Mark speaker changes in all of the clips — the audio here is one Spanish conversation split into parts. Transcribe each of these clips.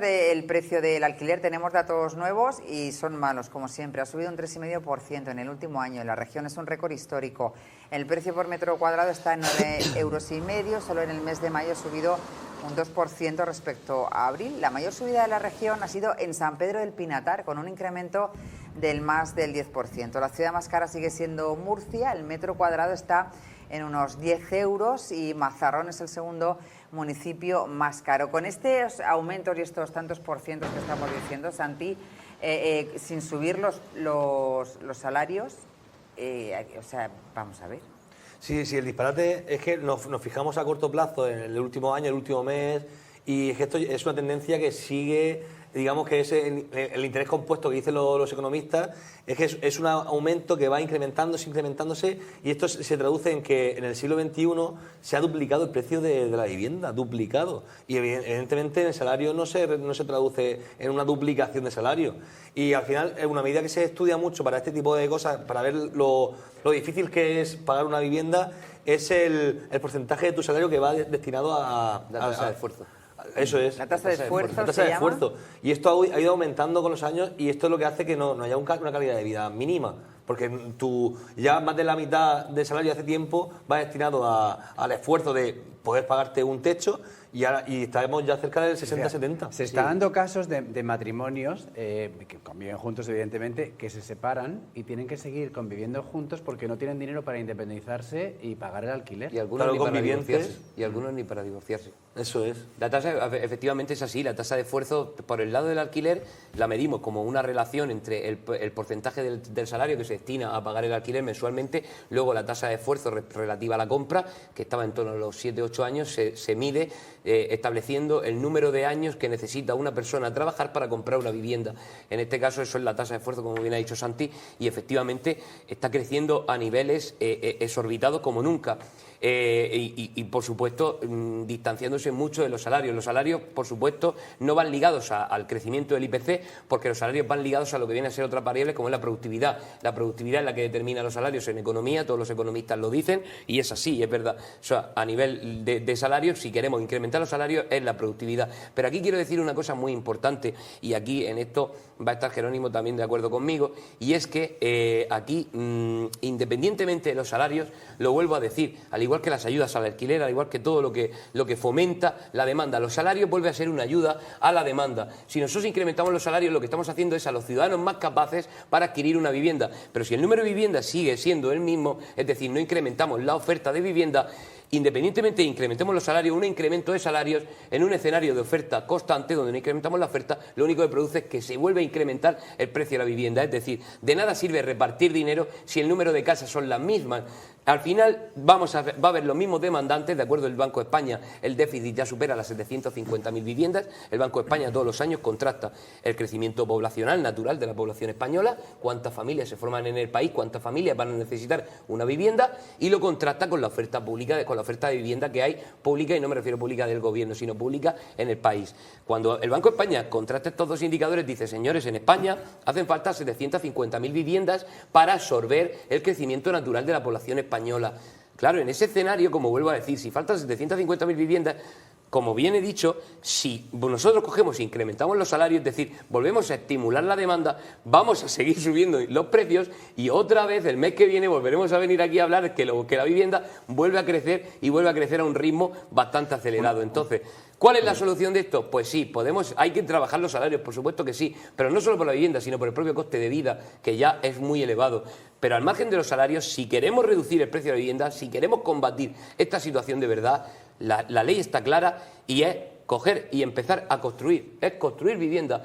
Speaker 1: del precio del alquiler, tenemos datos nuevos y son malos, como siempre. Ha subido un 3,5% en el último año. En la región es un récord histórico. El precio por metro cuadrado está en 9,5 €. Solo en el mes de mayo ha subido un 2% respecto a abril. La mayor subida de la región ha sido en San Pedro del Pinatar, con un incremento del más del 10%. La ciudad más cara sigue siendo Murcia. El metro cuadrado está en unos 10 € y Mazarrón es el segundo municipio más caro. Con estos aumentos y estos tantos porcientos que estamos diciendo, Santi, sin subir los salarios, o sea, vamos a ver.
Speaker 2: Sí, el disparate es que nos fijamos a corto plazo en el último año, el último mes, y es que esto es una tendencia que sigue, digamos que es el interés compuesto que dicen los economistas, es que es un aumento que va incrementándose, y esto se traduce en que en el siglo XXI se ha duplicado el precio de la vivienda, duplicado, y evidentemente en el salario no se traduce en una duplicación de salario, y al final es una medida que se estudia mucho para este tipo de cosas, para ver lo difícil que es pagar una vivienda, es el porcentaje de tu salario que va destinado a
Speaker 3: la tasa de esfuerzo.
Speaker 2: Eso es.
Speaker 1: La tasa de esfuerzo.
Speaker 2: La tasa de esfuerzo. Y esto ha ido aumentando con los años, y esto es lo que hace que no haya una calidad de vida mínima. Porque ya más de la mitad del salario hace tiempo va destinado al esfuerzo de poder pagarte un techo, y estamos ya cerca del 60-70.
Speaker 4: Se está dando casos de matrimonios que conviven juntos, evidentemente, que se separan y tienen que seguir conviviendo juntos porque no tienen dinero para independizarse y pagar el alquiler.
Speaker 3: Y algunos ni para divorciarse.
Speaker 2: Eso es.
Speaker 3: La tasa, efectivamente, es así. La tasa de esfuerzo, por el lado del alquiler, la medimos como una relación entre el porcentaje del salario que se destina a pagar el alquiler mensualmente, luego la tasa de esfuerzo relativa a la compra, que estaba en torno a los 7-8 años, se mide estableciendo el número de años que necesita una persona trabajar para comprar una vivienda. En este caso, eso es la tasa de esfuerzo, como bien ha dicho Santi, y efectivamente está creciendo a niveles exorbitados como nunca. Y por supuesto, distanciándose mucho de los salarios. Los salarios, por supuesto, no van ligados al crecimiento del IPC, porque los salarios van ligados a lo que viene a ser otras variables, como es la productividad. La productividad es la que determina los salarios en economía, todos los economistas lo dicen, y es así, es verdad. O sea, a nivel de salarios, si queremos incrementar los salarios, es la productividad. Pero aquí quiero decir una cosa muy importante, y aquí en esto va a estar Jerónimo también de acuerdo conmigo, y es que aquí, independientemente de los salarios, lo vuelvo a decir, al igual que las ayudas al alquiler, al igual que todo lo que fomenta la demanda, los salarios vuelve a ser una ayuda a la demanda. Si nosotros incrementamos los salarios, lo que estamos haciendo es a los ciudadanos más capaces para adquirir una vivienda. Pero si el número de viviendas sigue siendo el mismo, es decir, no incrementamos la oferta de vivienda, independientemente de incrementemos los salarios, un incremento de salarios en un escenario de oferta constante donde no incrementamos la oferta, lo único que produce es que se vuelve a incrementar el precio de la vivienda. Es decir, de nada sirve repartir dinero si el número de casas son las mismas. Al final va a haber los mismos demandantes. De acuerdo el Banco de España, el déficit ya supera las 750.000 viviendas. El Banco de España todos los años contrasta el crecimiento poblacional natural de la población española, cuántas familias se forman en el país, cuántas familias van a necesitar una vivienda, y lo contrasta con la oferta pública, con la oferta de vivienda que hay pública, y no me refiero pública del gobierno, sino pública en el país. Cuando el Banco de España contrasta estos dos indicadores, dice: señores, en España hacen falta 750.000 viviendas para absorber el crecimiento natural de la población española. Claro, en ese escenario, como vuelvo a decir, si faltan 750.000 viviendas, como bien he dicho, si nosotros cogemos e incrementamos los salarios, es decir, volvemos a estimular la demanda, vamos a seguir subiendo los precios, y otra vez el mes que viene volveremos a venir aquí a hablar que la vivienda vuelve a crecer, y vuelve a crecer a un ritmo bastante acelerado. Entonces, ¿cuál es la solución de esto? Pues sí, hay que trabajar los salarios, por supuesto que sí, pero no solo por la vivienda, sino por el propio coste de vida, que ya es muy elevado. Pero al margen de los salarios, si queremos reducir el precio de la vivienda, si queremos combatir esta situación de verdad, la ley está clara, y es coger y empezar a construir, es construir vivienda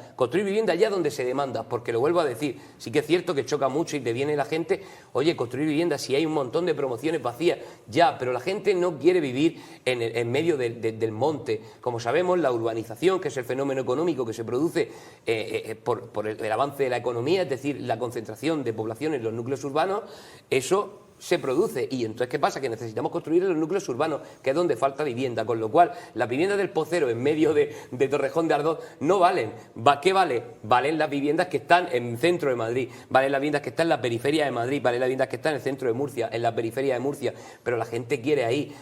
Speaker 3: allá donde se demanda, porque lo vuelvo a decir, sí que es cierto que choca mucho y te viene la gente, oye, construir vivienda si hay un montón de promociones vacías, ya, pero la gente no quiere vivir en medio del monte. Como sabemos, la urbanización, que es el fenómeno económico que se produce por el avance de la economía, es decir, la concentración de población en los núcleos urbanos, eso se produce, y entonces ¿qué pasa? Que necesitamos construir en los núcleos urbanos, que es donde falta vivienda, con lo cual las viviendas del Pocero en medio de Torrejón de Ardoz no valen. ¿Qué vale? Valen las viviendas que están en el centro de Madrid, valen las viviendas que están en la periferia de Madrid, valen las viviendas que están en el centro de Murcia, en la periferia de Murcia, pero la gente quiere ahí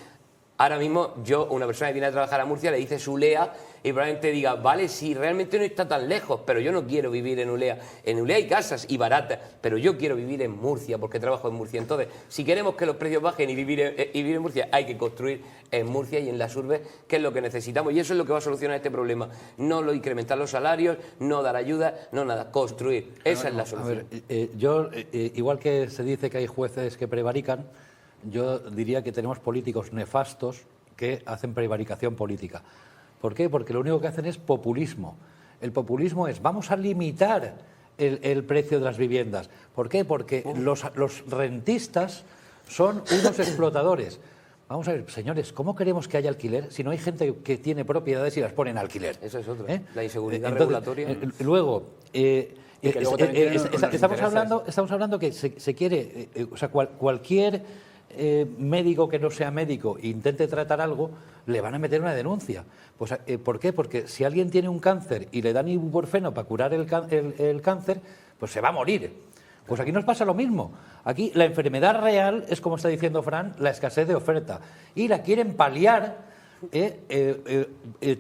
Speaker 3: Ahora mismo yo, una persona que viene a trabajar a Murcia, le dice Ulea y probablemente diga, vale, sí, realmente no está tan lejos, pero yo no quiero vivir en Ulea. En Ulea hay casas y baratas, pero yo quiero vivir en Murcia porque trabajo en Murcia. Entonces, si queremos que los precios bajen y vivir en Murcia, hay que construir en Murcia y en las urbes, que es lo que necesitamos. Y eso es lo que va a solucionar este problema. No lo incrementar los salarios, no dar ayuda, no nada, construir. Esa es la solución.
Speaker 5: A ver, yo, igual que se dice que hay jueces que prevarican, yo diría que tenemos políticos nefastos que hacen prevaricación política. ¿Por qué? Porque lo único que hacen es populismo. El populismo es, vamos a limitar el precio de las viviendas. ¿Por qué? Porque los rentistas son unos explotadores. Vamos a ver, señores, ¿cómo queremos que haya alquiler si no hay gente que tiene propiedades y las pone en alquiler?
Speaker 3: Eso es otra, la inseguridad
Speaker 5: Entonces,
Speaker 3: regulatoria.
Speaker 5: Luego... estamos hablando que se quiere, o sea, cualquier médico que no sea médico e intente tratar algo, le van a meter una denuncia. Pues, ¿por qué? Porque si alguien tiene un cáncer y le dan ibuprofeno para curar el cáncer, pues se va a morir. Pues aquí nos pasa lo mismo. Aquí la enfermedad real es, como está diciendo Fran, la escasez de oferta. Y la quieren paliar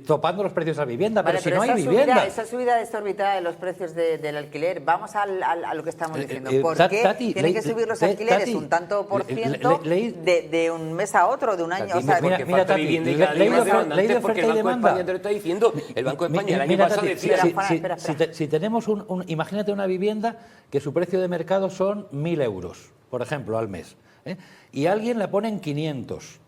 Speaker 5: topando los precios de la vivienda,
Speaker 1: vale,
Speaker 5: pero si no hay vivienda.
Speaker 1: Esa subida desorbitada de los precios del alquiler, vamos a lo que estamos diciendo. ¿Por qué
Speaker 5: Tati,
Speaker 1: tienen que subir los alquileres un tanto por ciento de un mes a otro, de un año?
Speaker 3: Tati, o sea, porque
Speaker 5: mira,
Speaker 3: falta
Speaker 5: Tati,
Speaker 3: vivienda y cada día más demandante, porque el Banco de España te lo está diciendo. El Banco de España el año pasado decía...
Speaker 1: Espera.
Speaker 5: Si tenemos imagínate una vivienda que su precio de mercado son 1.000 euros, por ejemplo, al mes, y alguien la pone en 500.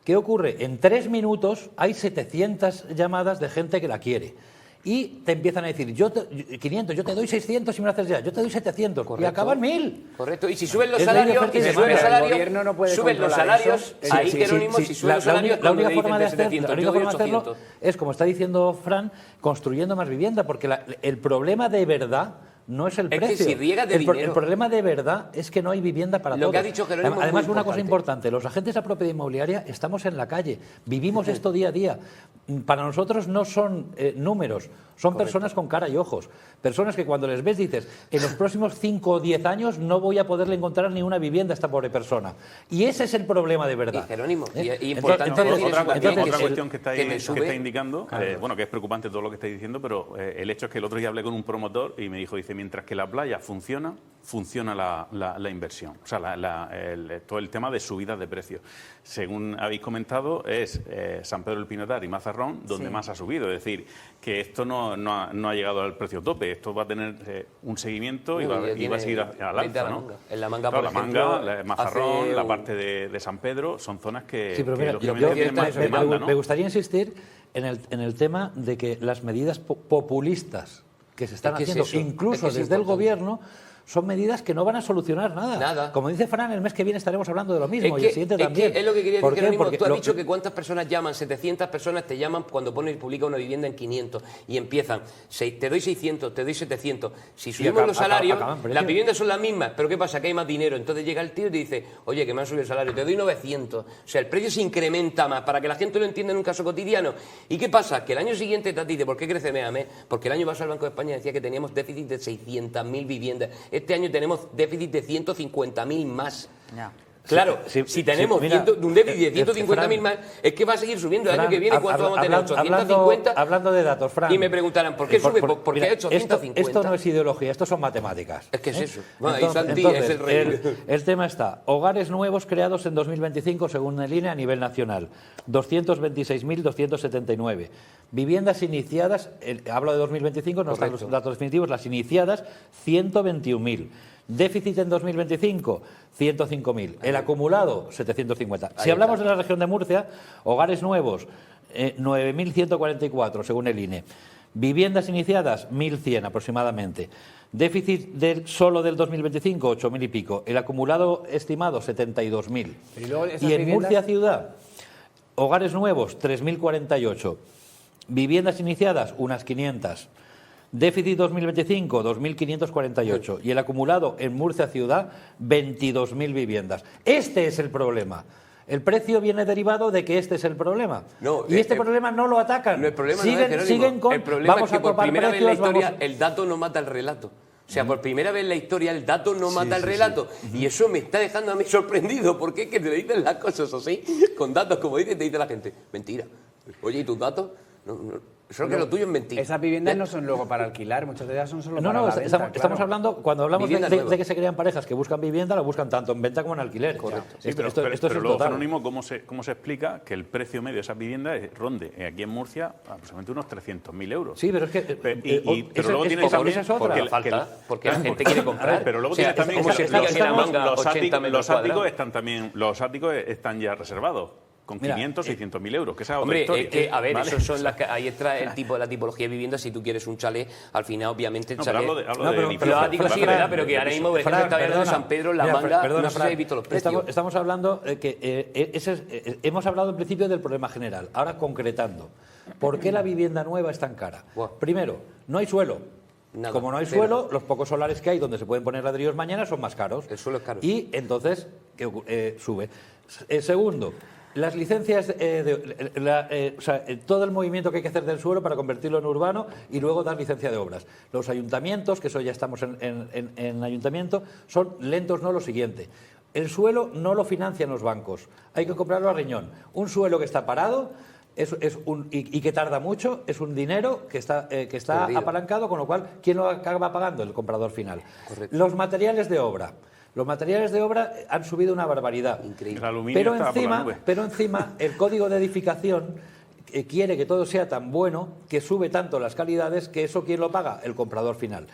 Speaker 5: ¿Qué ocurre? En 3 minutos hay 700 llamadas de gente que la quiere. Y te empiezan a decir, 500, yo te doy 600 si me lo haces ya, yo te doy 700.
Speaker 3: Correcto.
Speaker 5: Y acaban 1.000.
Speaker 3: Correcto. Y si suben los salarios,
Speaker 4: el gobierno no puede
Speaker 3: suben los
Speaker 4: controlar
Speaker 3: salarios,
Speaker 4: eso.
Speaker 3: ahí Jerónimo, si suben los salarios,
Speaker 5: la única forma de
Speaker 3: hacerlo
Speaker 5: es, como está diciendo Fran, construyendo más vivienda, porque el problema de verdad no es el precio.
Speaker 3: Es que si riegas de dinero...
Speaker 5: El problema de verdad es que no hay vivienda para todos.
Speaker 3: Lo que ha dicho Jerónimo es
Speaker 5: Además,
Speaker 3: muy
Speaker 5: una cosa
Speaker 3: importante.
Speaker 5: importante, los agentes de propiedad inmobiliaria estamos en la calle, vivimos esto día a día. Para nosotros no son números, son personas con cara y ojos. Personas que cuando les ves dices, en los próximos 5 o 10 años no voy a poderle encontrar ni una vivienda a esta pobre persona. Y ese es el problema de verdad.
Speaker 3: Y Jerónimo, y importante
Speaker 6: otra cuestión que está indicando,
Speaker 3: claro.
Speaker 6: bueno, que es preocupante todo lo que estáis diciendo, pero el hecho es que el otro día hablé con un promotor y me dice, mientras que la playa funciona la inversión, o sea, todo el tema de subidas de precios. Según habéis comentado, es San Pedro del Pinatar y Mazarrón donde más ha subido, es decir, que esto no ha llegado al precio tope, esto va a tener un seguimiento y va a seguir al alza, ¿no?
Speaker 3: En la Manga,
Speaker 6: claro,
Speaker 3: por ejemplo,
Speaker 6: la Mazarrón, la parte de San Pedro, son zonas que,
Speaker 5: sí, pero mira,
Speaker 6: lógicamente tienen más demanda, ¿no?
Speaker 5: Me gustaría insistir en el tema de que las medidas populistas que se están haciendo, incluso desde el gobierno, son medidas que no van a solucionar nada. Como dice Fran, el mes que viene estaremos hablando de lo mismo y el siguiente también.
Speaker 3: Es lo que quería decir, Jerónimo. Tú has dicho que cuántas personas llaman, 700 personas te llaman cuando pones y publica una vivienda en 500 y empiezan, te doy 600, te doy 700. Si subimos los salarios, las viviendas son las mismas, pero ¿qué pasa? Que hay más dinero. Entonces llega el tío y te dice, oye, que me han subido el salario, te doy 900. O sea, el precio se incrementa más para que la gente lo entienda en un caso cotidiano. ¿Y qué pasa? Que el año siguiente te dice, ¿por qué crece mes a mes? Porque el año pasado el Banco de España decía que teníamos déficit de 600.000 viviendas. Este año tenemos déficit de 150.000 más.
Speaker 1: Ya.
Speaker 3: Claro, si tenemos un déficit de 150.000 más, es que va a seguir subiendo. El año que viene, ¿cuánto vamos a tener? 850.
Speaker 5: Hablando de datos, Fran.
Speaker 3: Y me preguntarán, ¿por qué sube? Porque hay 850.
Speaker 5: Esto no es ideología, esto son matemáticas.
Speaker 3: Es que es eso.
Speaker 5: Bueno, entonces, es el rey. El tema está, hogares nuevos creados en 2025 según el INE a nivel nacional, 226.279. Viviendas iniciadas, hablo de 2025, no están los datos definitivos, las iniciadas, 121.000. Déficit en 2025, 105.000. El acumulado, 750. Si hablamos de la región de Murcia, hogares nuevos, 9.144, según el INE. Viviendas iniciadas, 1.100 aproximadamente. Déficit solo del 2025, 8.000 y pico. El acumulado estimado, 72.000. Y en Murcia ciudad, hogares nuevos, 3.048. Viviendas iniciadas, unas 500. Déficit 2025, 2.548. Y el acumulado en Murcia ciudad, 22.000 viviendas. Este es el problema. El precio viene derivado de que este es el problema. Y este problema no lo atacan.
Speaker 3: No, el problema
Speaker 5: siguen con...
Speaker 3: El problema
Speaker 5: vamos
Speaker 3: es que
Speaker 5: a
Speaker 3: por
Speaker 5: topar
Speaker 3: primera vez en la
Speaker 5: precios,
Speaker 3: historia el dato no mata el relato. O sea, por primera vez en la historia el dato no mata el relato. Y eso me está dejando a mí sorprendido, porque es que te dicen las cosas así, con datos, como dice, te dice la gente, mentira. Oye, ¿y tus datos? Eso es que lo tuyo es mentira.
Speaker 4: Esas viviendas no son luego para alquilar, muchas de ellas son solo para la venta.
Speaker 5: Estamos hablando, cuando hablamos de que se crean parejas que buscan vivienda, la buscan tanto en venta como en alquiler.
Speaker 3: Correcto.
Speaker 6: Sí, pero luego, Jerónimo, ¿cómo se explica que el precio medio de esas viviendas ronde aquí en Murcia aproximadamente unos 300.000 euros?
Speaker 5: Sí, pero es que...
Speaker 6: pero luego tienes también...
Speaker 3: Porque la gente quiere comprar.
Speaker 6: Pero luego tienes también... Los áticos están ya reservados. Con 500, 600.000 euros, que esa otra historia.
Speaker 3: A ver, ¿vale? Esos son ahí está la tipología de vivienda. Si tú quieres un chalet, al final, obviamente, el chalet... Los áticos sí, ¿verdad? Pero que ahora mismo, por ejemplo, está hablando de San Pedro, La Manga, no sé si habéis visto los precios.
Speaker 5: Estamos hablando hemos hablado en principio del problema general. Ahora, concretando. ¿Por qué la vivienda nueva es tan cara? Primero, no hay suelo. Como no hay suelo, los pocos solares que hay donde se pueden poner ladrillos mañana son más caros.
Speaker 3: El suelo es caro.
Speaker 5: Y entonces sube. Segundo, las licencias, todo el movimiento que hay que hacer del suelo para convertirlo en urbano y luego dar licencia de obras. Los ayuntamientos, que eso ya estamos en ayuntamiento, son lentos, no lo siguiente. El suelo no lo financian los bancos, hay que comprarlo a riñón. Un suelo que está parado y que tarda mucho, es un dinero que está apalancado, con lo cual, ¿quién lo acaba pagando? El comprador final.
Speaker 3: Correcto.
Speaker 5: Los materiales de obra. Los materiales de obra han subido una barbaridad.
Speaker 3: Increíble.
Speaker 5: Pero encima, el código de edificación quiere que todo sea tan bueno, que sube tanto las calidades, que eso ¿quién lo paga? El comprador final.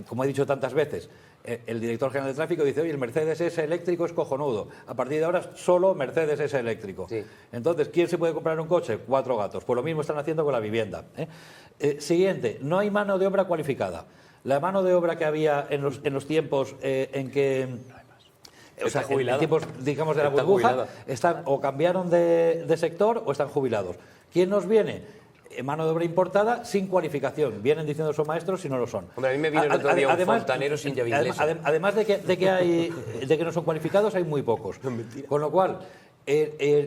Speaker 5: Como he dicho tantas veces, el director general de tráfico dice, oye, el Mercedes S eléctrico es cojonudo. A partir de ahora, solo Mercedes S eléctrico. Sí. Entonces, ¿quién se puede comprar un coche? 4 gatos. Pues lo mismo están haciendo con la vivienda. Siguiente, no hay mano de obra cualificada. La mano de obra que había en los tiempos en que... O sea, en tiempos, digamos, de la burbuja, están o cambiaron de sector o están jubilados. ¿Quién nos viene? Mano de obra importada sin cualificación. Vienen diciendo son maestros y no lo son.
Speaker 3: Hombre, a mí me vino el otro día un fontanero sin llave inglesa.
Speaker 5: Además de que no son cualificados, hay muy pocos. No, con lo cual,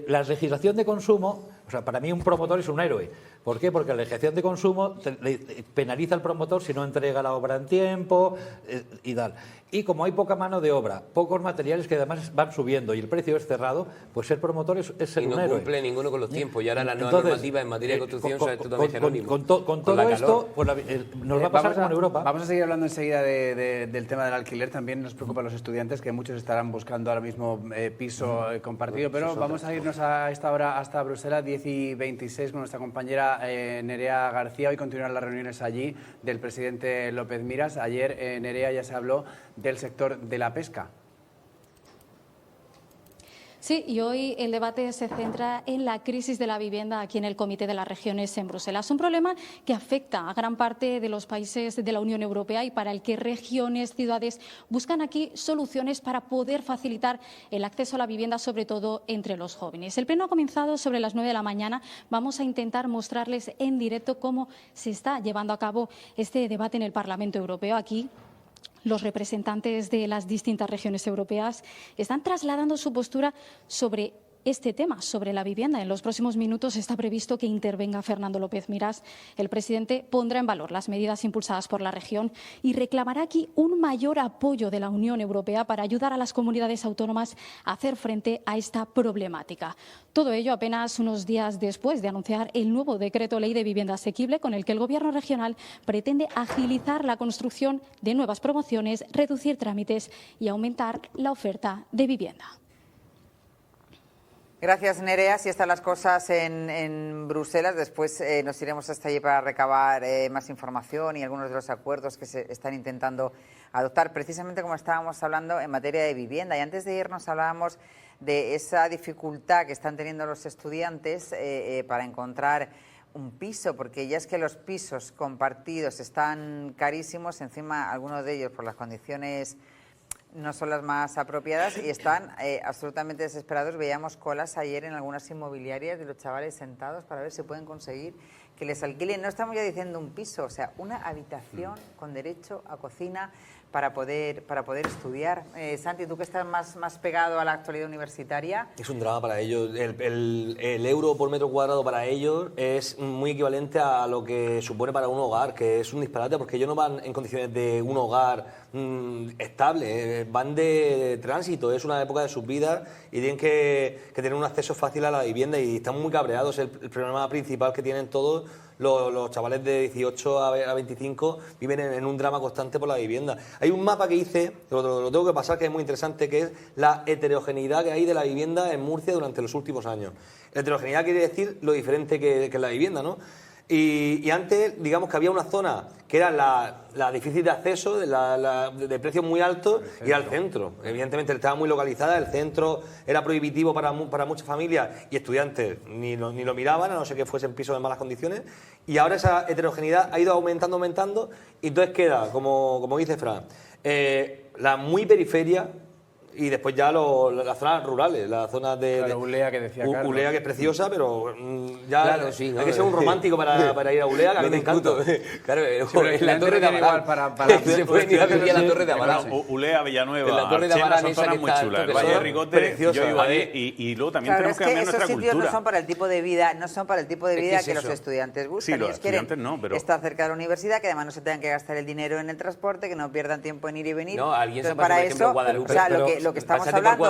Speaker 5: la legislación de consumo, o sea, para mí un promotor es un héroe. ¿Por qué? Porque la legislación de consumo penaliza al promotor si no entrega la obra en tiempo y tal. Y como hay poca mano de obra, pocos materiales que además van subiendo y el precio es cerrado, pues ser promotor es ser un héroe.
Speaker 3: Y no cumple ninguno con los tiempos. Y ahora la nueva normativa en materia de construcción es totalmente anónimo.
Speaker 5: Con todo esto, pues nos va a pasar como en Europa.
Speaker 4: Vamos a seguir hablando enseguida del tema del alquiler. También nos preocupa a los estudiantes, que muchos estarán buscando ahora mismo piso compartido. Pero vamos a irnos a esta hora hasta Bruselas, 10:26, con nuestra compañera Nerea García. Hoy continúan las reuniones allí del presidente López Miras. Ayer, Nerea, ya se habló del sector de la pesca.
Speaker 7: Sí, y hoy el debate se centra en la crisis de la vivienda aquí en el Comité de las Regiones en Bruselas. Un problema que afecta a gran parte de los países de la Unión Europea y para el que regiones, ciudades buscan aquí soluciones para poder facilitar el acceso a la vivienda, sobre todo entre los jóvenes. El pleno ha comenzado sobre las 9 de la mañana. Vamos a intentar mostrarles en directo cómo se está llevando a cabo este debate en el Parlamento Europeo. Aquí los representantes de las distintas regiones europeas están trasladando su postura sobre este tema, sobre la vivienda. En los próximos minutos está previsto que intervenga Fernando López Miras. El presidente pondrá en valor las medidas impulsadas por la región y reclamará aquí un mayor apoyo de la Unión Europea para ayudar a las comunidades autónomas a hacer frente a esta problemática. Todo ello apenas unos días después de anunciar el nuevo decreto ley de vivienda asequible, con el que el Gobierno regional pretende agilizar la construcción de nuevas promociones, reducir trámites y aumentar la oferta de vivienda.
Speaker 1: Gracias, Nerea. Si están las cosas en Bruselas, después nos iremos hasta allí para recabar más información y algunos de los acuerdos que se están intentando adoptar, precisamente como estábamos hablando en materia de vivienda. Y antes de irnos hablábamos de esa dificultad que están teniendo los estudiantes para encontrar un piso, porque ya es que los pisos compartidos están carísimos, encima algunos de ellos por las condiciones no son las más apropiadas y están absolutamente desesperados. Veíamos colas ayer en algunas inmobiliarias de los chavales sentados para ver si pueden conseguir que les alquilen, no estamos ya diciendo un piso, o sea, una habitación con derecho a cocina para poder estudiar. Santi, tú que estás más pegado a la actualidad universitaria.
Speaker 2: Es un drama para ellos. El euro por metro cuadrado para ellos es muy equivalente a lo que supone para un hogar, que es un disparate, porque ellos no van en condiciones de un hogar estable, van de tránsito, es una época de sus vidas y tienen que tener un acceso fácil a la vivienda y están muy cabreados. El problema principal que tienen todos los chavales de 18 a 25 viven en un drama constante por la vivienda. Hay un mapa que hice, lo tengo que pasar, que es muy interesante, que es la heterogeneidad que hay de la vivienda en Murcia durante los últimos años. Heterogeneidad quiere decir lo diferente que es la vivienda, ¿no? Y antes, digamos que había una zona que era la difícil de acceso, de precios muy altos, y era el centro. Evidentemente estaba muy localizada, el centro era prohibitivo para muchas familias y estudiantes ni lo miraban, a no ser que fuesen pisos en malas condiciones. Y ahora esa heterogeneidad ha ido aumentando, y entonces queda, como dice Fran, la muy periferia. Y después ya las zonas rurales, las zonas de...
Speaker 4: Claro, Ulea, que decía Carlos.
Speaker 2: Ulea, que es preciosa, pero ya
Speaker 3: claro, sí, ¿no?
Speaker 2: hay que ser un romántico para ir a Ulea, que a mí me encanta.
Speaker 3: Claro,
Speaker 4: en
Speaker 3: la Torre de Amarán. Se puede ir a vivir a la Torre de Amarán.
Speaker 6: Ulea, Villanueva,
Speaker 3: en la Torre de Amarán,
Speaker 6: son zonas muy chulas. El Valle de Ricote, yo vivo ahí, y luego también tenemos que cambiar nuestra cultura.
Speaker 1: Esos sitios no son para el tipo de vida, que los estudiantes buscan.
Speaker 6: Sí, los estudiantes no, pero...
Speaker 1: Estar cerca de la universidad, que además no se tengan que gastar el dinero en el transporte, que no pierdan tiempo en ir y venir.
Speaker 3: No, alguien se
Speaker 1: para
Speaker 3: pasa, por ejemplo, a Guadalupe.
Speaker 1: O sea, lo que estamos hablando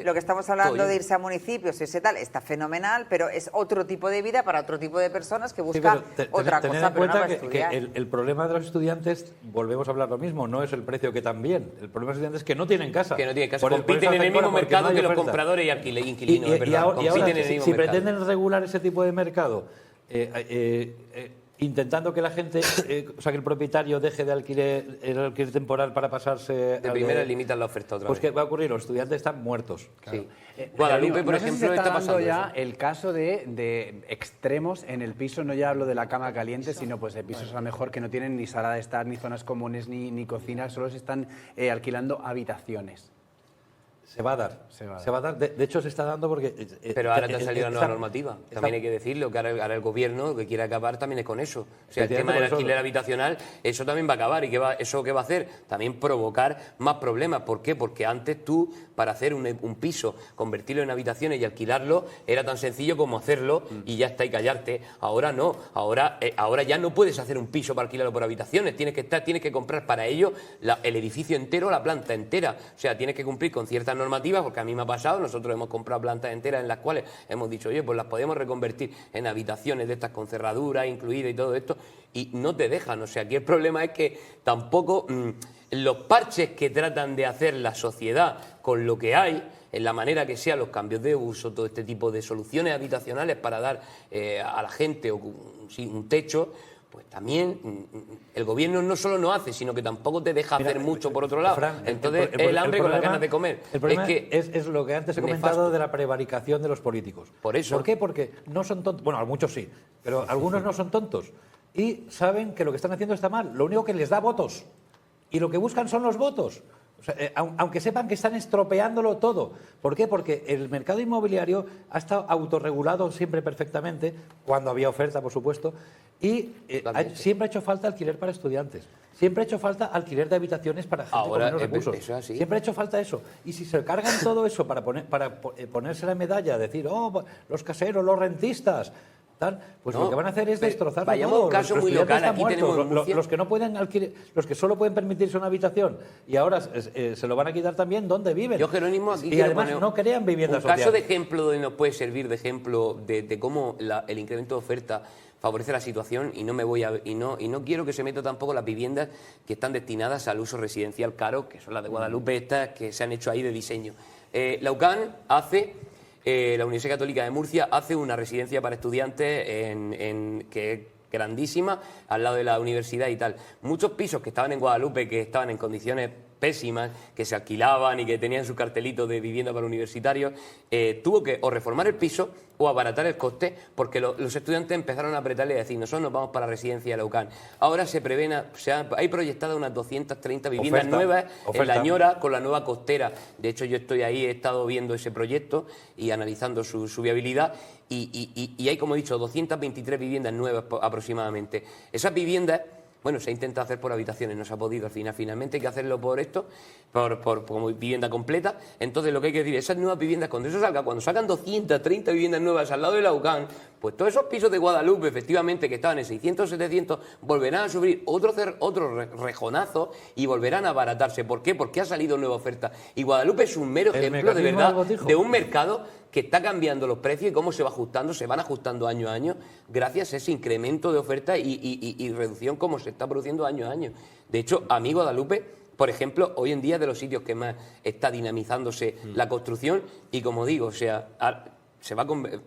Speaker 3: lo
Speaker 1: que estamos hablando de irse a municipios, ese tal, está fenomenal, pero es otro tipo de vida para otro tipo de personas que buscan otra cosa,
Speaker 5: en cuenta
Speaker 1: pero no
Speaker 5: que el problema de los estudiantes, volvemos a hablar lo mismo, no es el precio que también. El problema de los estudiantes es que no tienen casa.
Speaker 3: Que no tienen casa. Compiten en el mismo mercado que los compradores y inquilinos.
Speaker 5: Y ahora, si pretenden regular ese tipo de mercado, intentando que la gente, o sea, que el propietario deje de alquiler el alquiler temporal para pasarse...
Speaker 3: De primera limitan la oferta otra vez.
Speaker 5: Pues ¿qué va a ocurrir? Los estudiantes están muertos.
Speaker 3: Claro. Sí. Guadalupe, por ejemplo, está pasando
Speaker 4: ya
Speaker 3: eso.
Speaker 4: el caso de extremos en el piso. No ya hablo de la cama caliente, sino pues de pisos a lo mejor que no tienen ni sala de estar, ni zonas comunes, ni cocina, solo se están alquilando habitaciones.
Speaker 5: Se va a dar. De hecho, se está dando porque...
Speaker 3: Pero ahora te ha salido la nueva normativa. También hay que decirlo, que ahora el gobierno lo que quiere acabar también es con eso. O sea, el tema del alquiler habitacional, eso también va a acabar. ¿Y eso qué va a hacer? También provocar más problemas. ¿Por qué? Porque antes tú, para hacer un piso, convertirlo en habitaciones y alquilarlo, era tan sencillo como hacerlo y ya está, y callarte. Ahora no. Ahora ya no puedes hacer un piso para alquilarlo por habitaciones. Tienes que comprar para ello el edificio entero, la planta entera. O sea, tienes que cumplir con ciertas normativas, porque a mí me ha pasado, nosotros hemos comprado plantas enteras en las cuales hemos dicho, oye, pues las podemos reconvertir en habitaciones de estas con cerraduras incluidas y todo esto, y no te dejan. O sea, aquí el problema es que tampoco los parches que tratan de hacer la sociedad con lo que hay, en la manera que sea, los cambios de uso, todo este tipo de soluciones habitacionales para dar a la gente un techo, pues también el gobierno no solo no hace, sino que tampoco te deja hacer mucho por otro lado.
Speaker 5: Fran,
Speaker 3: entonces el hambre con las ganas de comer.
Speaker 5: El problema es lo que antes he comentado de la prevaricación de los políticos.
Speaker 3: Por eso.
Speaker 5: ¿Por qué? Porque no son tontos. Bueno, muchos sí, pero algunos no son tontos. Y saben que lo que están haciendo está mal. Lo único que les da votos. Y lo que buscan son los votos. O sea, aunque sepan que están estropeándolo todo. ¿Por qué? Porque el mercado inmobiliario ha estado autorregulado siempre perfectamente, cuando había oferta, por supuesto, y siempre ha hecho falta alquiler para estudiantes. Siempre ha hecho falta alquiler de habitaciones para gente con menos recursos. Siempre ha hecho falta eso. Y si se cargan todo eso para ponerse la medalla, decir, los caseros, los rentistas... Pues lo que van a hacer es destrozarlo todo.
Speaker 3: Vayamos a un caso muy local. Aquí tenemos
Speaker 5: los que no pueden alquiler, los que solo pueden permitirse una habitación y ahora se lo van a quitar también, ¿dónde viven?
Speaker 3: Yo, Jerónimo, aquí
Speaker 5: y además no crean viviendas sociales.
Speaker 3: Un caso de ejemplo donde nos puede servir de ejemplo de cómo el incremento de oferta favorece la situación, y no quiero que se meta tampoco las viviendas que están destinadas al uso residencial caro, que son las de Guadalupe, estas que se han hecho ahí de diseño. La UCAN la Universidad Católica de Murcia hace una residencia para estudiantes que es grandísima, al lado de la universidad y tal. Muchos pisos que estaban en Guadalupe, que estaban en condiciones pésimas, que se alquilaban y que tenían su cartelito de vivienda para universitarios, tuvo que o reformar el piso o abaratar el coste, porque los estudiantes empezaron a apretarle y a decir, nosotros nos vamos para la residencia de la UCAM. Ahora hay proyectadas unas 230 viviendas nuevas en La Ñora con la nueva costera. De hecho, yo estoy ahí, he estado viendo ese proyecto y analizando su viabilidad, y hay, como he dicho, 223 viviendas nuevas aproximadamente. Esas viviendas, bueno, se intenta hacer por habitaciones, no se ha podido al final. Finalmente hay que hacerlo por esto, como vivienda completa. Entonces lo que hay que decir, esas nuevas viviendas, cuando sacan 230 viviendas nuevas al lado de la UCAM, pues todos esos pisos de Guadalupe, efectivamente, que estaban en 600, 700, volverán a sufrir otro rejonazo y volverán a abaratarse. ¿Por qué? Porque ha salido nueva oferta. Y Guadalupe es un mero ejemplo, de verdad, de un mercado que está cambiando los precios y cómo se van ajustando año a año gracias a ese incremento de oferta y reducción como se está produciendo año a año. De hecho, a mí Guadalupe, por ejemplo, hoy en día es de los sitios que más está dinamizándose la construcción, y como digo, o sea,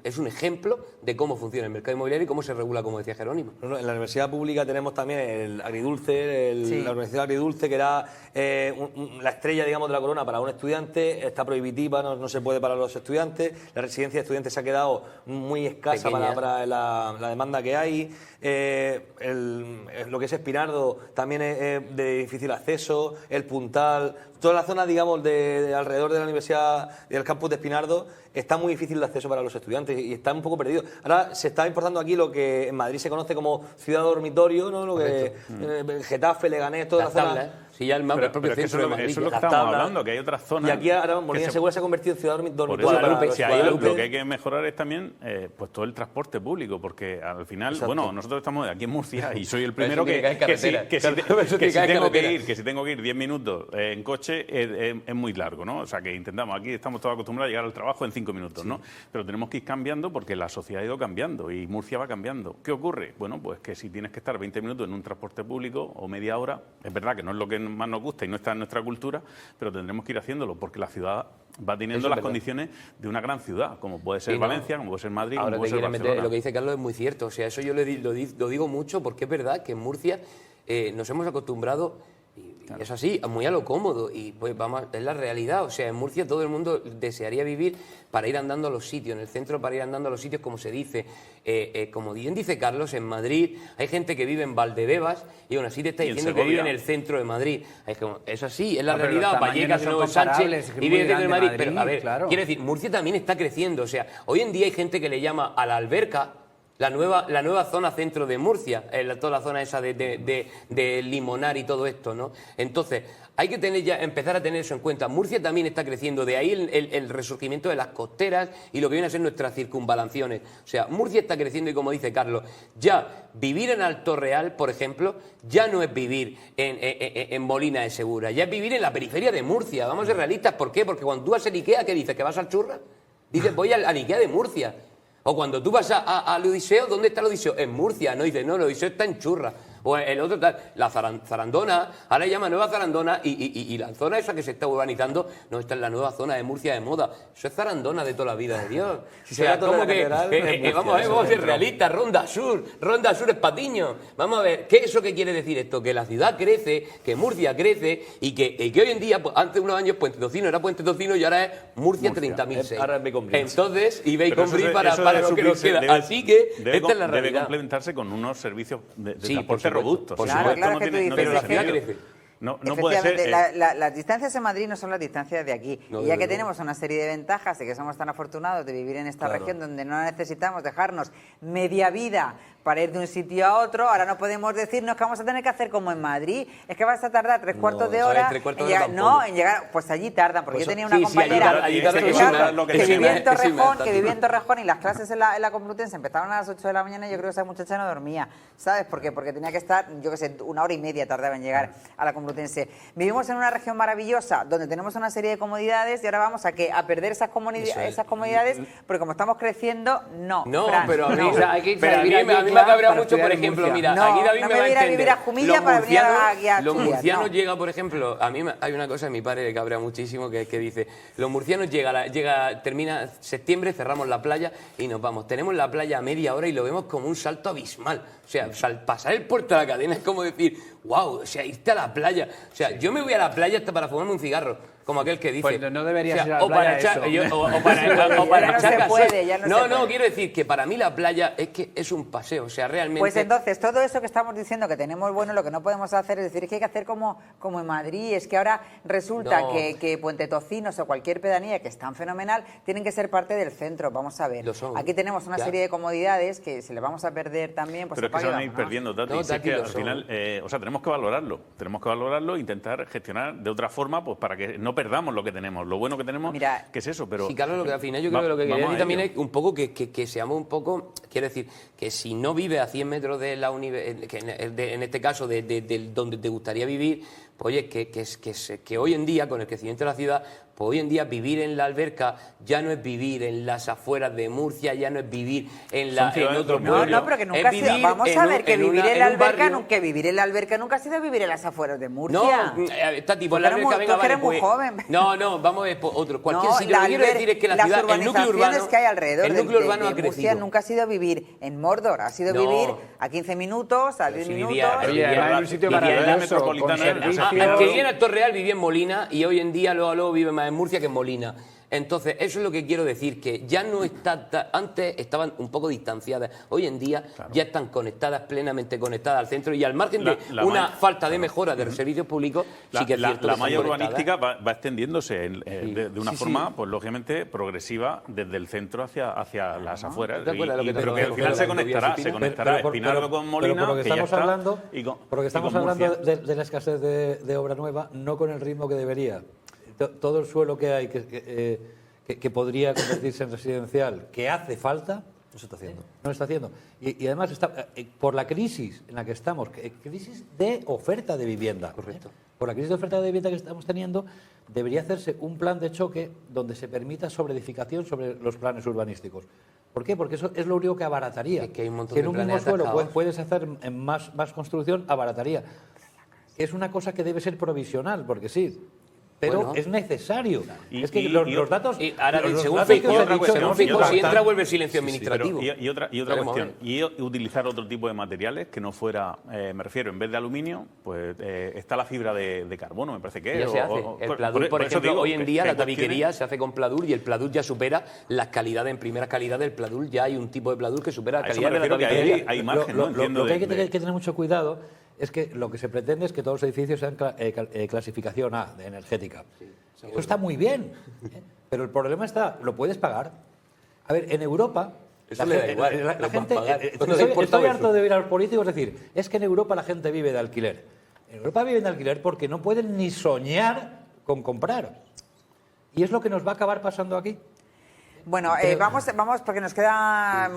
Speaker 3: es un ejemplo de cómo funciona el mercado inmobiliario y cómo se regula, como decía Jerónimo.
Speaker 2: En la universidad pública tenemos también el agridulce, la Universidad Agridulce, que era la estrella, digamos, de la corona para un estudiante. Está prohibitiva, no se puede para los estudiantes. La residencia de estudiantes se ha quedado muy escasa para la demanda que hay. Lo que es Espinardo también es de difícil acceso. El Puntal, toda la zona, digamos, de alrededor de la universidad, del campus de Espinardo, está muy difícil de acceso para los estudiantes y está un poco perdido. Ahora se está importando aquí lo que en Madrid se conoce como ciudad dormitorio, ¿no? Lo que Getafe, Leganés, toda la zona.
Speaker 3: Sí, ya el propio centro de Madrid.
Speaker 6: Eso es lo que estamos hablando, que hay otras zonas.
Speaker 2: Y aquí ahora Molina Segura se ha convertido en ciudad dormitorio.
Speaker 6: Lo que hay que mejorar es también pues todo el transporte público, porque al final, bueno, nosotros estamos aquí en Murcia y soy el primero que si tengo que ir 10 minutos en coche es muy largo, ¿no? O sea, que intentamos, aquí estamos todos acostumbrados a llegar al trabajo en 5 minutos, ¿no? Pero tenemos que ir cambiando porque la sociedad ha ido cambiando y Murcia va cambiando. ¿Qué ocurre? Bueno, pues que si tienes que estar 20 minutos en un transporte público o media hora, es verdad que no es lo que más nos gusta y no está en nuestra cultura, pero tendremos que ir haciéndolo porque la ciudad va teniendo las condiciones de una gran ciudad, como puede ser Valencia, como puede ser Madrid, como puede ser Barcelona.
Speaker 3: Lo que dice Carlos es muy cierto, o sea, eso yo lo digo mucho porque es verdad que en Murcia nos hemos acostumbrado, y es así, muy a lo cómodo, y pues es la realidad. O sea, en Murcia todo el mundo desearía vivir para ir andando a los sitios, en el centro para ir andando a los sitios, como se dice. Como bien dice Carlos, en Madrid hay gente que vive en Valdebebas y aún así te está diciendo que vive en el centro de Madrid. Es así, es la realidad. Vallecas, Nuevo Sánchez y vive dentro de Madrid. Pero a ver, quiero decir, Murcia también está creciendo. O sea, hoy en día hay gente que le llama a la Alberca la nueva zona centro de Murcia, toda la zona esa de Limonar y todo esto, ¿no? Entonces, hay que empezar a tener eso en cuenta. Murcia también está creciendo, de ahí el resurgimiento de las costeras y lo que vienen a ser nuestras circunvalaciones. O sea, Murcia está creciendo y, como dice Carlos, ya vivir en Alto Real, por ejemplo, ya no es vivir en Molina de Segura, ya es vivir en la periferia de Murcia. Vamos a ser realistas. ¿Por qué? Porque cuando tú vas al Ikea, ¿qué dices? ¿Que vas al Churra? Dices, voy al Ikea de Murcia. O cuando tú vas al Odiseo, ¿dónde está el Odiseo? En Murcia, ¿no? Dices, no, el Odiseo está en Churra. O el otro tal, la Zarandona, ahora se llama Nueva Zarandona, y la zona esa que se está urbanizando, no, está en la nueva zona de Murcia de moda. Eso es Zarandona de toda la vida de Dios.
Speaker 2: Si se como que
Speaker 3: vamos a ser realistas, Ronda Sur es Patiño. Vamos a ver, ¿qué es eso que quiere decir esto? Que la ciudad crece, que Murcia crece, y que hoy en día, pues, antes de unos años, Puente Tocino era Puente Tocino y ahora es Murcia 30.006.
Speaker 2: Ahora es Bacon Bridge.
Speaker 3: Entonces, y Bacon Bridge para lo que nos queda. Así que esta es la realidad.
Speaker 6: Debe complementarse con unos servicios de transporte robustos.
Speaker 1: Claro, claro, que tú dices,
Speaker 3: pero la ciudad crece.
Speaker 6: No puede ser.
Speaker 1: Las distancias en Madrid no son las distancias de aquí.
Speaker 3: No,
Speaker 1: y ya que tenemos una serie de ventajas y que somos tan afortunados de vivir en esta región donde no necesitamos dejarnos media vida para ir de un sitio a otro, ahora no podemos decirnos que vamos a tener que hacer como en Madrid. Es que vas a tardar 3/4 de hora en llegar. Pues allí tardan, porque yo tenía una compañera que vivía en Torrejón y las clases en la Complutense empezaban a las 8 de la mañana y yo creo que esa muchacha no dormía. ¿Sabes por qué? Porque tenía que estar, yo qué sé, 1 hora y media tardaba en llegar a la Complutense. Vivimos en una región maravillosa donde tenemos una serie de comodidades y ahora vamos a perder esas comodidades porque como estamos creciendo, no.
Speaker 3: No,
Speaker 1: Fran,
Speaker 3: pero a mí,
Speaker 1: no.
Speaker 3: O sea, hay que irse a vivir. A mí me ha cabreado mucho, por ejemplo, mira, aquí David me va a entender.
Speaker 1: Vivir a Jumilla para venir aquí a
Speaker 3: los murcianos llega, por ejemplo, a mí hay una cosa, mi padre le cabrea muchísimo, que dice, los murcianos termina septiembre, cerramos la playa y nos vamos. Tenemos la playa a media hora y lo vemos como un salto abismal. O sea, pasar el puerto de la cadena es como decir, wow, o sea, irte a la playa. O sea, yo me voy a la playa hasta para fumarme un cigarro, como aquel que dice.
Speaker 4: Pues no deberías ir a la
Speaker 3: o para
Speaker 4: playa,
Speaker 3: echar,
Speaker 4: eso.
Speaker 3: o para
Speaker 1: Ya no
Speaker 3: echar
Speaker 1: se
Speaker 3: gasoil.
Speaker 1: puede, ya no se
Speaker 3: no,
Speaker 1: puede.
Speaker 3: quiero decir que para mí la playa es que es un paseo, o sea, realmente...
Speaker 1: Pues entonces, todo eso que estamos diciendo que tenemos bueno, lo que no podemos hacer es decir que hay que hacer como en Madrid, es que ahora resulta
Speaker 3: No.
Speaker 1: que Puente Tocinos o cualquier pedanía que es tan fenomenal tienen que ser parte del centro, vamos a ver.
Speaker 3: Lo son.
Speaker 1: Aquí tenemos una
Speaker 3: Ya.
Speaker 1: serie de comodidades que se le vamos a perder también, pues
Speaker 6: Pero es que se van a ir
Speaker 1: vámonos.
Speaker 6: perdiendo, Tati.
Speaker 3: No,
Speaker 6: Si es
Speaker 3: Tati,
Speaker 6: que
Speaker 3: lo
Speaker 6: al
Speaker 3: son.
Speaker 6: final, o sea, tenemos que valorarlo, intentar gestionar de otra forma, pues para que no perdamos lo que tenemos, lo bueno que tenemos,
Speaker 1: Mira,
Speaker 6: que es eso, pero...
Speaker 3: Sí, Carlos, lo que al final yo creo que lo que quería decir también es un poco que seamos un poco, quiero decir, que si no vives a 100 metros de la universidad, en este caso de donde te gustaría vivir, pues oye, que hoy en día, con el crecimiento de la ciudad, pues hoy en día vivir en la Alberca ya no es vivir en las afueras de Murcia, ya no es vivir en otro
Speaker 1: No,
Speaker 3: pueblo.
Speaker 1: no, pero que nunca
Speaker 3: es
Speaker 1: ha sido.
Speaker 3: vivir
Speaker 1: Vamos a ver, que vivir en la Alberca,
Speaker 3: barrio.
Speaker 1: nunca ha sido vivir en las afueras de Murcia.
Speaker 3: No, está tipo
Speaker 1: Tú
Speaker 3: la
Speaker 1: eres
Speaker 3: Alberca,
Speaker 1: muy-
Speaker 3: venga,
Speaker 1: tú que
Speaker 3: vale,
Speaker 1: eres muy
Speaker 3: pues,
Speaker 1: joven.
Speaker 3: No, vamos a ver por otro. Cualquier
Speaker 1: No,
Speaker 3: sitio. Lo que quiero decir es que la
Speaker 1: las
Speaker 3: ciudad, el núcleo
Speaker 1: urbanizaciones
Speaker 3: urbano,
Speaker 1: que hay alrededor
Speaker 3: el núcleo urbano ha
Speaker 1: Murcia
Speaker 3: crecido.
Speaker 1: nunca ha sido vivir en Mordor, ha sido
Speaker 3: No.
Speaker 1: vivir a 15 minutos, a 10
Speaker 3: si
Speaker 1: minutos.
Speaker 3: vivía-
Speaker 4: Oye, además en un sitio
Speaker 6: la realidad
Speaker 4: maravilloso, con
Speaker 6: metropolitana,
Speaker 4: servicios.
Speaker 3: El que vive en Actor Real vivía en Molina y hoy en día luego vive más en Murcia que en Molina. Entonces, eso es lo que quiero decir, que ya no está... Antes estaban un poco distanciadas, hoy en día ya están conectadas, plenamente conectadas al centro y al margen de una falta de mejora de los servicios públicos, sí que es cierto
Speaker 6: la
Speaker 3: que
Speaker 6: malla
Speaker 3: están conectadas.
Speaker 6: urbanística va extendiéndose de una
Speaker 3: Sí,
Speaker 6: forma,
Speaker 3: sí.
Speaker 6: pues lógicamente, progresiva desde el centro hacia las afueras.
Speaker 3: ¿Te acuerdas lo que te
Speaker 6: Pero que al
Speaker 3: digo?
Speaker 6: final se conectará
Speaker 3: Pero
Speaker 6: Espinardo con Molina,
Speaker 5: porque
Speaker 6: que ya
Speaker 5: estamos
Speaker 6: está,
Speaker 5: hablando,
Speaker 6: y
Speaker 5: porque estamos
Speaker 6: con
Speaker 5: hablando
Speaker 6: Murcia.
Speaker 5: de la escasez de obra nueva, no con el ritmo que debería. Todo el suelo que hay que podría convertirse en residencial, que hace falta, no se está haciendo. No se está haciendo. Y además, está, por la crisis en la que estamos, crisis de oferta de vivienda.
Speaker 3: Correcto.
Speaker 5: Por la crisis de oferta de vivienda que estamos teniendo, debería hacerse un plan de choque donde se permita sobreedificación sobre los planes urbanísticos. ¿Por qué? Porque eso es lo único que abarataría.
Speaker 3: Es que hay un montón
Speaker 5: Si
Speaker 3: de
Speaker 5: en un mismo
Speaker 3: planes
Speaker 5: suelo
Speaker 3: atascados.
Speaker 5: puedes hacer más construcción, abarataría. Es una cosa que debe ser provisional, porque sí, pero
Speaker 3: Bueno.
Speaker 5: es necesario.
Speaker 6: Y-
Speaker 5: es que
Speaker 6: y-
Speaker 5: los datos...
Speaker 3: Y ahora,
Speaker 5: los
Speaker 3: según
Speaker 5: datos que
Speaker 3: Fico,
Speaker 5: os he dicho,
Speaker 3: según
Speaker 5: ¿no?
Speaker 3: Fico, si
Speaker 6: otra-
Speaker 3: entra vuelve el silencio
Speaker 6: Pero,
Speaker 3: administrativo.
Speaker 6: y otra
Speaker 3: Veremos,
Speaker 6: cuestión,
Speaker 3: ¿eh?
Speaker 6: y utilizar otro tipo de materiales que no fuera, me refiero, en vez de aluminio, pues está la fibra de carbono, me parece que
Speaker 3: Ya
Speaker 6: es.
Speaker 3: se hace. El Pladur, por
Speaker 6: eso
Speaker 3: ejemplo,
Speaker 6: digo
Speaker 3: hoy en
Speaker 6: que-
Speaker 3: día
Speaker 6: que
Speaker 3: la
Speaker 6: hay cuestiones-
Speaker 3: tabiquería se hace con Pladur y el Pladur ya supera las calidades, en primera calidad del Pladur. Ya hay un tipo de Pladur que supera la
Speaker 6: A eso
Speaker 3: calidad
Speaker 6: me
Speaker 3: de la
Speaker 6: refiero, que ahí
Speaker 3: tabiquería.
Speaker 6: hay margen, ¿no? Entiendo
Speaker 5: lo que hay que
Speaker 6: de-
Speaker 5: tener mucho cuidado es que lo que se pretende es que todos los edificios sean clasificación A, de energética. Eso está muy bien, pero el problema está, ¿lo puedes pagar? A ver, en Europa...
Speaker 3: Eso le da igual,
Speaker 5: la
Speaker 3: lo puedes
Speaker 5: gente,
Speaker 3: pagar. No le
Speaker 5: estoy,
Speaker 3: importa
Speaker 5: estoy
Speaker 3: eso.
Speaker 5: harto de ver a los políticos decir, es que en Europa la gente vive de alquiler. En Europa viven de alquiler porque no pueden ni soñar con comprar. Y es lo que nos va a acabar pasando aquí.
Speaker 1: Bueno, vamos porque nos queda